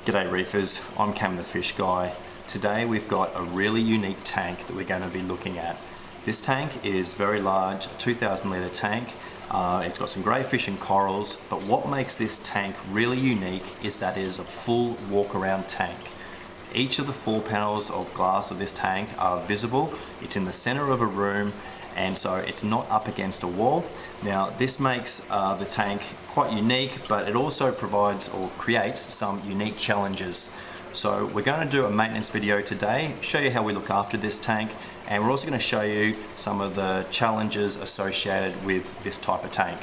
G'day Reefers, I'm Cam the Fish Guy. Today we've got a really unique tank that we're going to be looking at. This tank is very large, 2,000 litre tank. It's got some grey fish and corals, but what makes this tank really unique is that it is a full walk-around tank. Each of the 4 panels of glass of this tank are visible. It's in the centre of a room, and so it's not up against a wall. Now this makes the tank quite unique, but it also provides or creates some unique challenges. So we're going to do a maintenance video today, show you how we look after this tank, and we're also going to show you some of the challenges associated with this type of tank.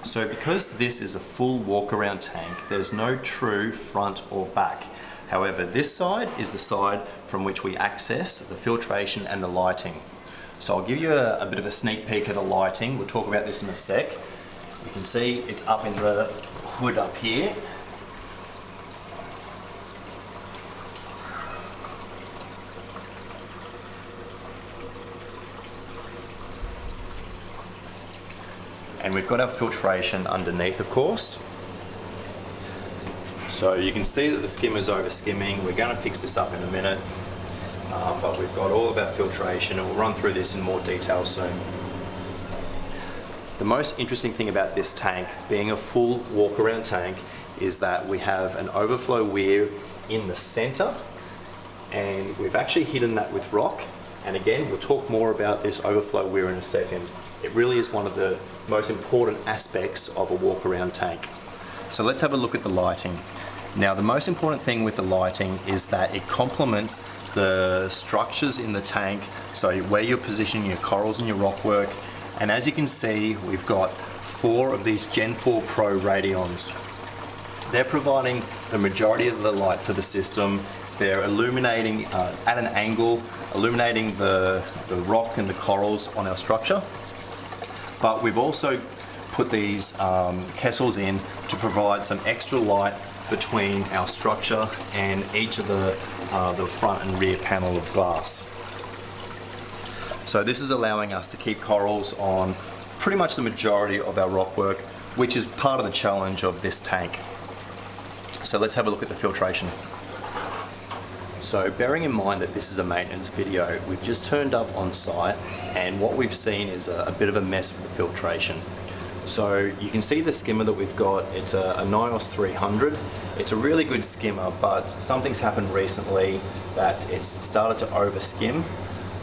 So because this is a full walk-around tank, there's no true front or back. However, this side is the side from which we access the filtration and the lighting. So I'll give you a bit of a sneak peek of the lighting. We'll talk about this in a sec. You can see it's up in the hood up here. And we've got our filtration underneath, of course. So you can see that the skimmer's over skimming. We're going to fix this up in a minute, but we've got all of our filtration, and we'll run through this in more detail soon. The most interesting thing about this tank, being a full walk-around tank, is that we have an overflow weir in the center, and we've actually hidden that with rock. And again, we'll talk more about this overflow weir in a second. It really is one of the most important aspects of a walk-around tank. So let's have a look at the lighting. Now, the most important thing with the lighting is that it complements the structures in the tank, so where you're positioning your corals and your rock work. And as you can see, we've got 4 of these Gen 4 Pro Radions. They're providing the majority of the light for the system. They're illuminating at an angle, illuminating the rock and the corals on our structure. But we've also put these kessels in to provide some extra light between our structure and each of the front and rear panel of glass. So this is allowing us to keep corals on pretty much the majority of our rock work, which is part of the challenge of this tank. So let's have a look at the filtration. So bearing in mind that this is a maintenance video, we've just turned up on site, and what we've seen is a bit of a mess with the filtration. So you can see the skimmer that we've got. It's a NIOS 300. It's a really good skimmer, but something's happened recently that it's started to over skim.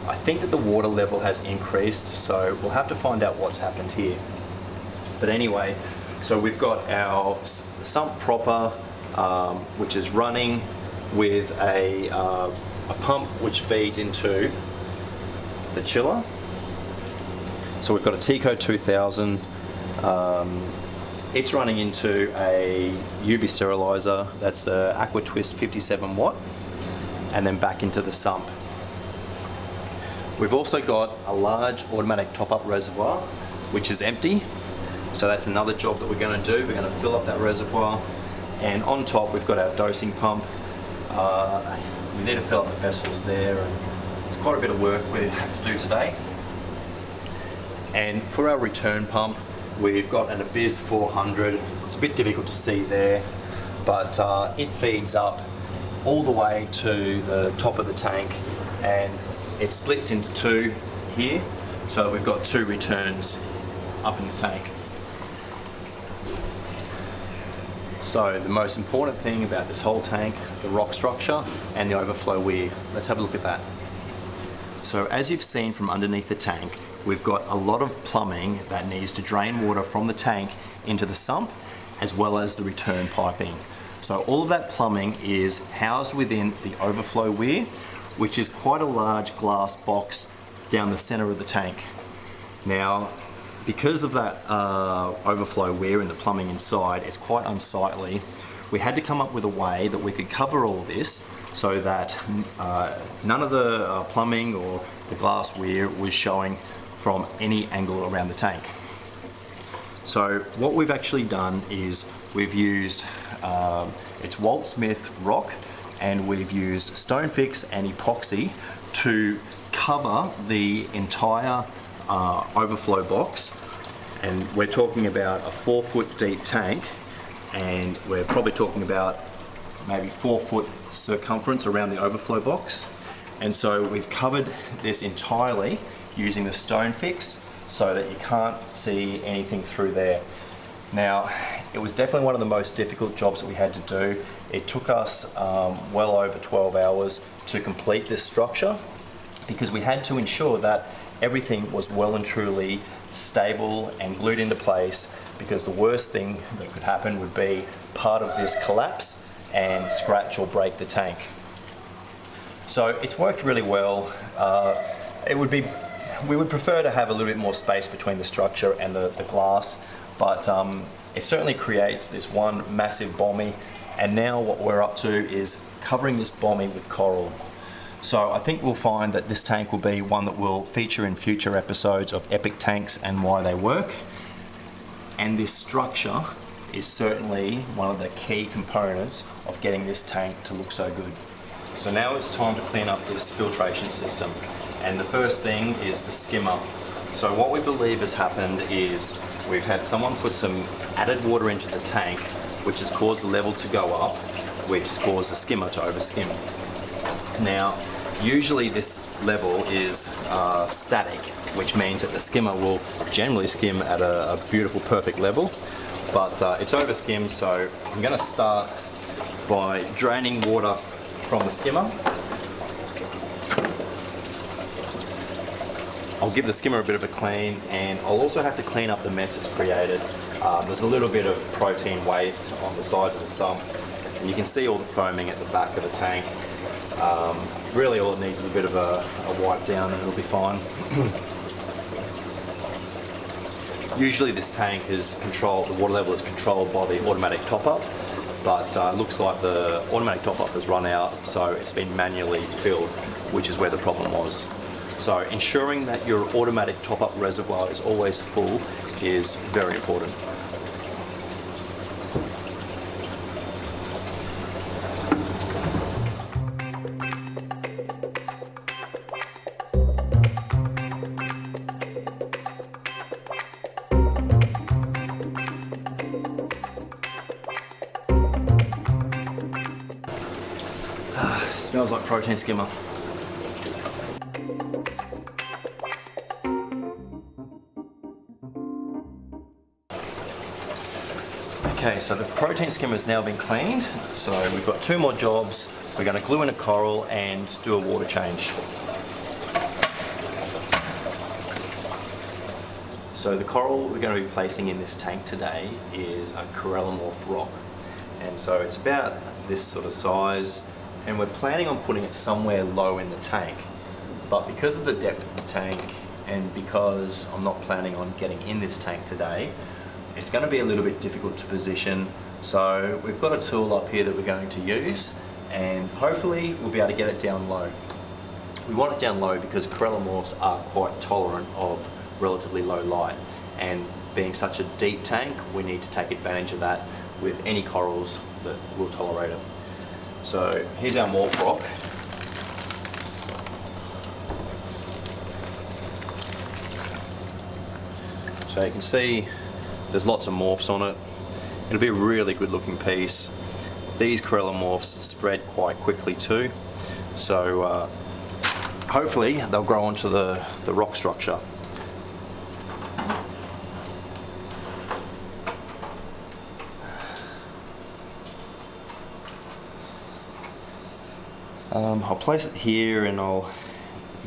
I think that the water level has increased, so we'll have to find out what's happened here. But anyway, so we've got our sump proper, which is running with a pump which feeds into the chiller. So we've got a Tico 2000. It's running into a UV sterilizer. That's the Aquatwist 57 watt, and then back into the sump. We've also got a large automatic top-up reservoir which is empty. So that's another job that we're going to do. We're going to fill up that reservoir, and on top we've got our dosing pump. We need to fill up the vessels there, and it's quite a bit of work we have to do today. And for our return pump, we've got an Abyss 400. It's a bit difficult to see there, but it feeds up all the way to the top of the tank, and it splits into 2 here. So we've got 2 returns up in the tank. So the most important thing about this whole tank, the rock structure and the overflow weir. Let's have a look at that. So as you've seen from underneath the tank, we've got a lot of plumbing that needs to drain water from the tank into the sump, as well as the return piping. So all of that plumbing is housed within the overflow weir, which is quite a large glass box down the center of the tank. Now, because of that overflow weir and the plumbing inside, it's quite unsightly. We had to come up with a way that we could cover all this so that none of the plumbing or the glass weir was showing from any angle around the tank. So what we've actually done is we've used, it's Walt Smith rock, and we've used Stone Fix and epoxy to cover the entire overflow box. And we're talking about a 4 foot deep tank, and we're probably talking about maybe 4 foot circumference around the overflow box. And so we've covered this entirely using the Stone Fix so that you can't see anything through there. Now, it was definitely one of the most difficult jobs that we had to do. It took us well over 12 hours to complete this structure, because we had to ensure that everything was well and truly stable and glued into place, because the worst thing that could happen would be part of this collapse and scratch or break the tank. So it's worked really well. We would prefer to have a little bit more space between the structure and the glass, but it certainly creates this one massive bommy. And now what we're up to is covering this bommy with coral. So I think we'll find that this tank will be one that will feature in future episodes of Epic Tanks and why they work. And this structure is certainly one of the key components of getting this tank to look so good. So now it's time to clean up this filtration system. And the first thing is the skimmer. So what we believe has happened is we've had someone put some added water into the tank, which has caused the level to go up, which has caused the skimmer to overskim. Now, usually this level is static, which means that the skimmer will generally skim at a beautiful, perfect level, but it's overskimmed, so I'm going to start by draining water from the skimmer. I'll give the skimmer a bit of a clean, and I'll also have to clean up the mess it's created. There's a little bit of protein waste on the sides of the sump, and you can see all the foaming at the back of the tank. Really all it needs is a bit of a wipe down and it'll be fine. Usually this tank is controlled, the water level is controlled by the automatic top-up, but it looks like the automatic top-up has run out, so it's been manually filled, which is where the problem was. So ensuring that your automatic top-up reservoir is always full is very important. Smells like protein skimmer. Okay, so the protein skimmer has now been cleaned. So we've got 2 more jobs. We're going to glue in a coral and do a water change. So the coral we're going to be placing in this tank today is a corallimorph rock. And so it's about this sort of size, and we're planning on putting it somewhere low in the tank. But because of the depth of the tank, and because I'm not planning on getting in this tank today, it's going to be a little bit difficult to position. So we've got a tool up here that we're going to use, and hopefully we'll be able to get it down low. We want it down low because corallimorphs are quite tolerant of relatively low light, and being such a deep tank, we need to take advantage of that with any corals that will tolerate it. So here's our morph rock. So you can see there's lots of morphs on it. It'll be a really good looking piece. These corallimorphs spread quite quickly too, so hopefully they'll grow onto the rock structure. I'll place it here and I'll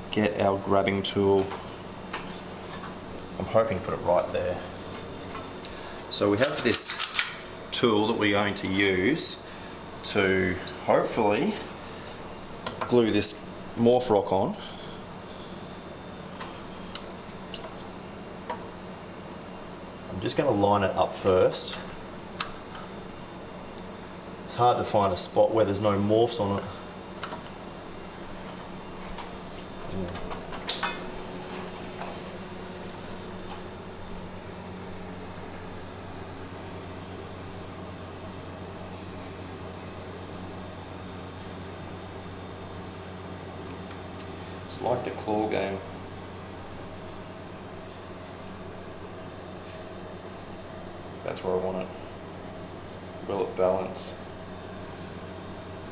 get our grabbing tool. I'm hoping to put it right there. So we have this tool that we're going to use to hopefully glue this morph rock on. I'm just going to line it up first. It's hard to find a spot where there's no morphs on it. It's like the claw game. That's where I want it. Will it balance?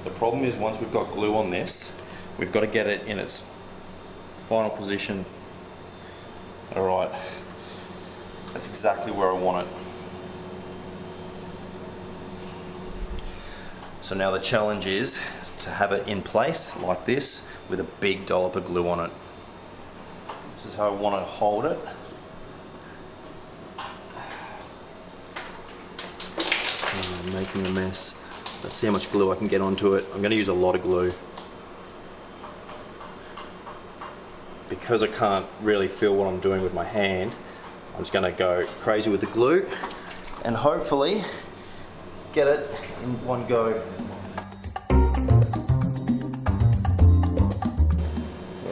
The problem is once we've got glue on this, we've got to get it in its final position. Alright, that's exactly where I want it. So now the challenge is to have it in place like this with a big dollop of glue on it. This is how I want to hold it. I'm making a mess. Let's see how much glue I can get onto it. I'm going to use a lot of glue. Because I can't really feel what I'm doing with my hand, I'm just going to go crazy with the glue and hopefully get it in one go.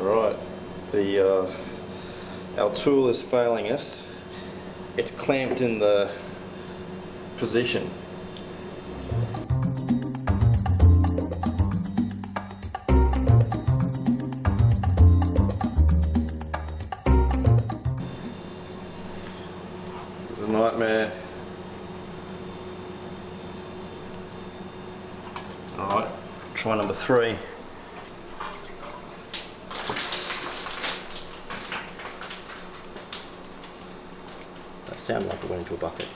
Alright, our tool is failing us. It's clamped in the position. This is a nightmare. Alright, try number 3. That sounded like it went into a bucket.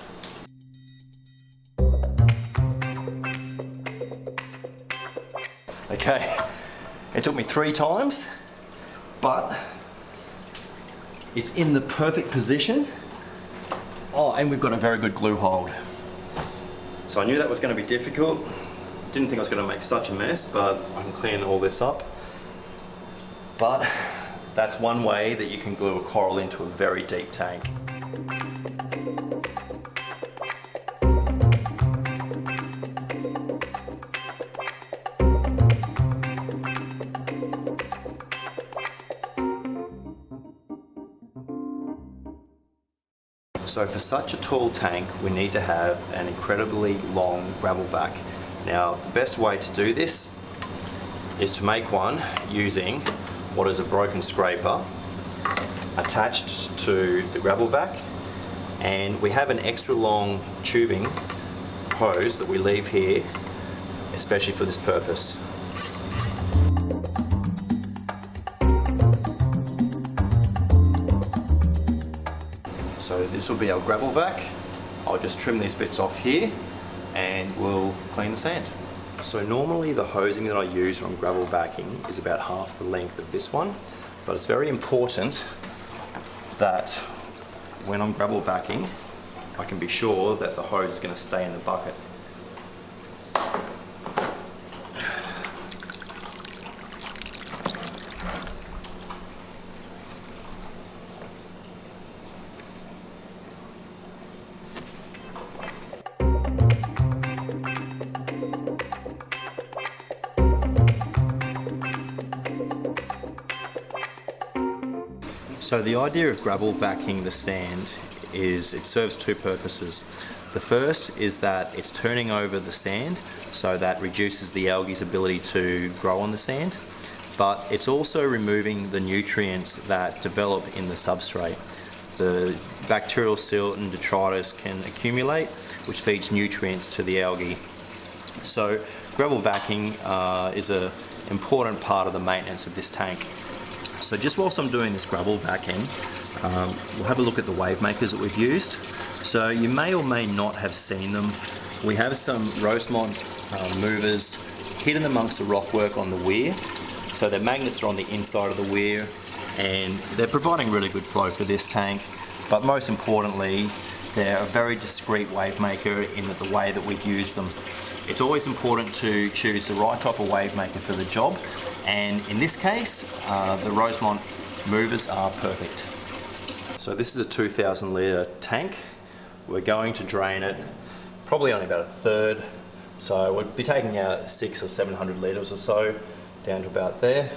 Okay, it took me 3 times, but it's in the perfect position. Oh, and we've got a very good glue hold. So I knew that was going to be difficult. Didn't think I was going to make such a mess, but I can clean all this up. But that's one way that you can glue a coral into a very deep tank. So for such a tall tank, we need to have an incredibly long gravel vac. Now, the best way to do this is to make one using what is a broken scraper attached to the gravel vac, and we have an extra long tubing hose that we leave here especially for this purpose. So this will be our gravel vac. I'll just trim these bits off here and we'll clean the sand. So normally the hosing that I use on gravel vacuuming is about half the length of this one, but it's very important that when I'm gravel vacuuming, I can be sure that the hose is going to stay in the bucket. So the idea of gravel vacuuming the sand is it serves 2 purposes. The first is that it's turning over the sand, so that reduces the algae's ability to grow on the sand, but it's also removing the nutrients that develop in the substrate. The bacterial silt and detritus can accumulate, which feeds nutrients to the algae. So gravel vacuuming is an important part of the maintenance of this tank. So just whilst I'm doing this gravel vacuum, we'll have a look at the wave makers that we've used. So you may or may not have seen them. We have some Rosemont movers hidden amongst the rockwork on the weir. So their magnets are on the inside of the weir and they're providing really good flow for this tank. But most importantly, they're a very discreet wave maker in the way that we've used them. It's always important to choose the right type of wave maker for the job, and in this case, the Rosemont movers are perfect. So this is a 2,000 litre tank. We're going to drain it probably only about a third, so we'll be taking out 600 or 700 litres or so, down to about there.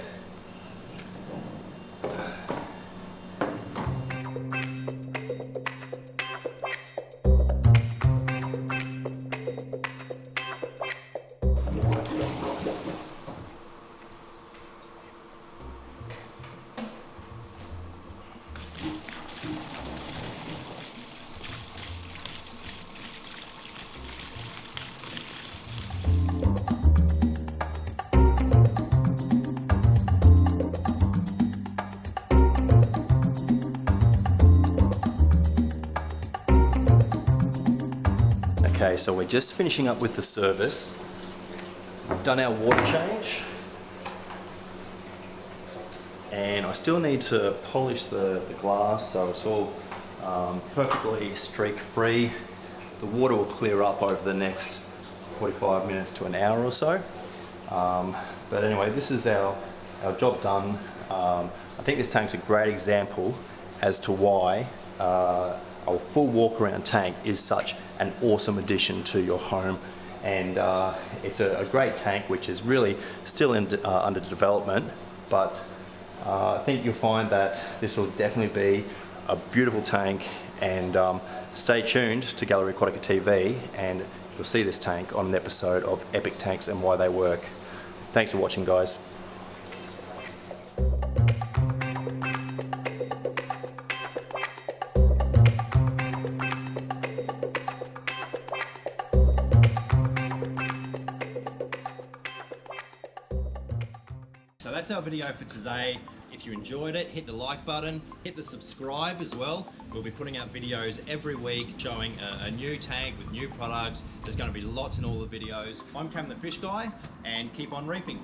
Okay, so we're just finishing up with the service. We've done our water change. And I still need to polish the glass so it's all perfectly streak-free. The water will clear up over the next 45 minutes to an hour or so. But anyway, this is our job done. I think this tank's a great example as to why a full walk-around tank is such an awesome addition to your home. And it's a great tank which is really still under development, but I think you'll find that this will definitely be a beautiful tank, and stay tuned to Gallery Aquatica TV and you'll see this tank on an episode of Epic Tanks and Why They Work. Thanks for watching, guys. So that's our video for today. If you enjoyed it, hit the like button, hit the subscribe as well. We'll be putting out videos every week showing a new tank with new products. There's going to be lots in all the videos. I'm Cam the Fish Guy, and keep on reefing.